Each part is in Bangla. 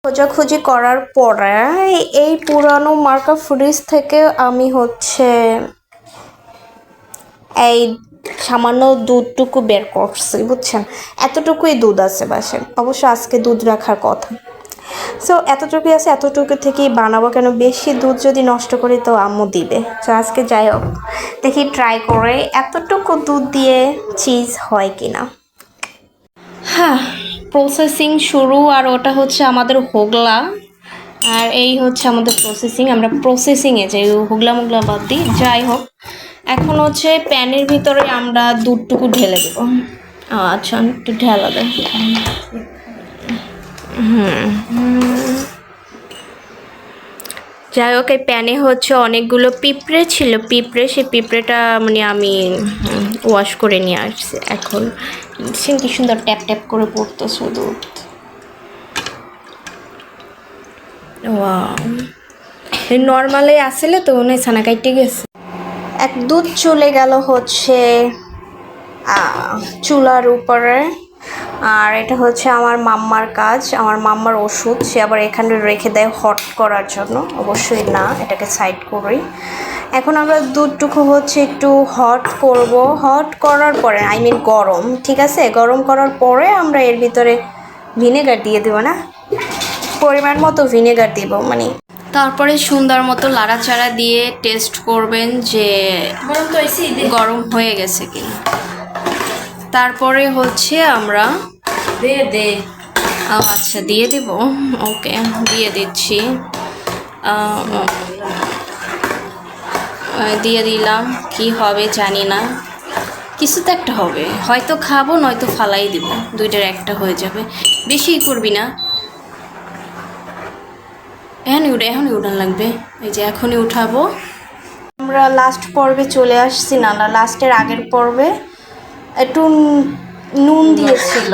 খোঁজাখুঁজি করার পরে এই পুরানো মার্কা ফ্রিজ থেকে আমি এই সামান্য দুধটুকু বের করছি, বুঝছেন? এতটুকুই দুধ আছে বাসায়, অবশ্য আজকে দুধ রাখার কথা। সো এতটুকুই আছে, এতটুকু থেকেই বানাবো। কেন বেশি দুধ যদি নষ্ট করি তো আম্মু দিবে। তো আজকে যাই হোক, দেখি ট্রাই করে এতটুকু দুধ দিয়ে চিজ হয় কিনা। হ্যাঁ, প্রসেসিং শুরু। আর ওটা হচ্ছে আমাদের হোগলা, আর এই হচ্ছে আমাদের প্রসেসিং। আমরা প্রসেসিংয়ে যাই, হোগলা মোগলা বাদ দিই। যাই হোক, এখন হচ্ছে প্যানের ভিতরে আমরা দুধটুকু ঢেলে দেব। আচ্ছা, একটু ঢেলা দেয়। যাই হোক, এই প্যানে হচ্ছে অনেকগুলো পিঁপড়ে ছিল, সেই পিঁপড়েটা মানে আমি ওয়াশ করে নিয়ে আসছি। এখন কি সুন্দর ট্যাপ ট্যাপ করে পড়তেছে দুধ। নর্মালে আসলে তো মনে হয় ছানা কাটতে গেছে। এক দুধ চলে গেল হচ্ছে চুলার উপরে। আর এটা হচ্ছে আমার মাম্মার কাজ, আমার মাম্মার ওষুধ। সে আবার এখানে রেখে দেয় হট করার জন্য। অবশ্যই না, এটাকে সাইড করি। এখন আমরা দুধটুকু হচ্ছে একটু হট করব। হট করার পরে গরম, ঠিক আছে? গরম করার পরে আমরা এর ভিতরে ভিনেগার দিয়ে দেবো, না পরিমাণ মতো ভিনেগার দিব মানে। তারপরে সুন্দর মতো লাড়াচাড়া দিয়ে টেস্ট করবেন যে গরম হয়ে গেছে কিনা। তারপরে হচ্ছে আমরা আচ্ছা দিয়ে দেব। ওকে, দিয়ে দিচ্ছি। দিয়ে দিলাম। কি হবে জানি না, কিছু তো একটা হবে। হয়তো খাবো, নয়তো ফালাই দিব। দুইটার একটা হয়ে যাবে। বেশি করবি না। এখনই উঠান লাগবে। এই যে এখনই উঠাবো। আমরা লাস্ট পর্বে চলে আসছি, না লাস্টের আগের পর্বে একটু নুন দিয়েছিল।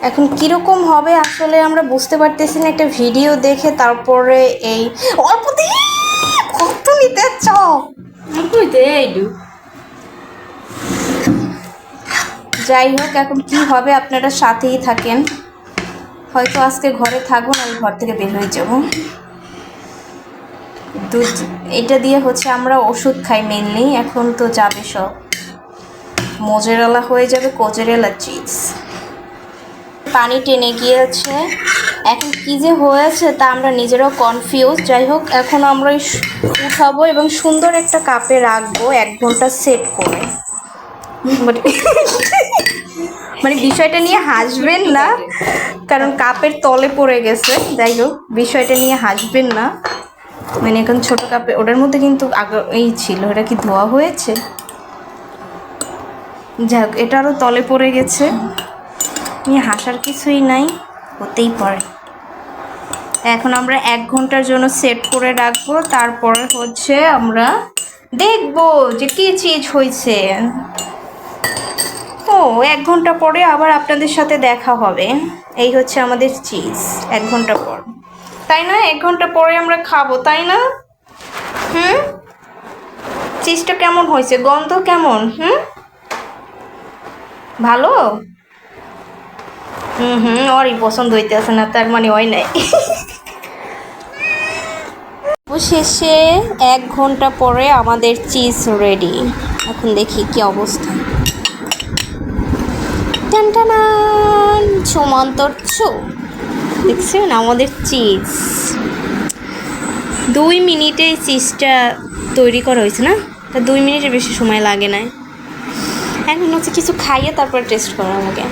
এখন কিরকম হবে আসলে আমরা বুঝতে পারতেছি না। একটা ভিডিও দেখে তারপরে এই অল্প দিয়ে কত নিতে চাও। যাই হোক, এখন কি হবে আপনারা সাথেই থাকেন। হয়তো আজকে ঘরে থাকবো না, আমি ঘর থেকে বের হয়ে যাবো। দুধ এটা দিয়ে হচ্ছে আমরা ওষুধ খাই মেনলি। এখন তো যাবে সব, মোজারেলা হয়ে যাবে, কোজারেলা চিজ। পানি টেনে গিয়েছে। এখন কি যে হয়েছে তা আমরা নিজেরাও কনফিউজ। যাই হোক, এখন আমরা উঠাবো এবং সুন্দর একটা কাপে রাখবো 1 ঘন্টা সেট করে। মানে বিষয়টা নিয়ে হাসবেন না, কারণ কাপের তলে পড়ে গেছে। যাই হোক, বিষয়টা নিয়ে হাসবেন না। মানে এখন ছোট কাপে, ওটার মধ্যে কিন্তু আগে এই ছিল, এটা কি ধোয়া হয়েছে? যাই হোক, এটা আরও তলে পড়ে গেছে। নিয়ে হাসার কিছুই নাই, হতেই পারে। এখন আমরা 1 ঘন্টার জন্য সেট করে রাখবো। তারপরে হচ্ছে আমরা দেখবো যে কি চিজ হয়েছে। 1 ঘন্টা পরে আবার আপনাদের সাথে দেখা হবে। এই হচ্ছে আমাদের চিজ 1 ঘন্টা পর, তাই না? 1 ঘন্টা পরে আমরা খাবো, তাই না? চিজটা কেমন হয়েছে? গন্ধ কেমন? ভালো? ওরই পছন্দ হইতেছে না, তার মানে হয় নাই। শেষে 1 ঘন্টা পরে আমাদের চিজ রেডি। এখন দেখি কি অবস্থা। টানটানান, সুমন্তর ছু, দেখছেন আমাদের চিজ। 2 মিনিটে চিজটা তৈরি করা হয়েছে, না? তা 2 মিনিটের বেশি সময় লাগে না। এখন হচ্ছে কিছু খাইয়ে তারপর টেস্ট করা আমাকে।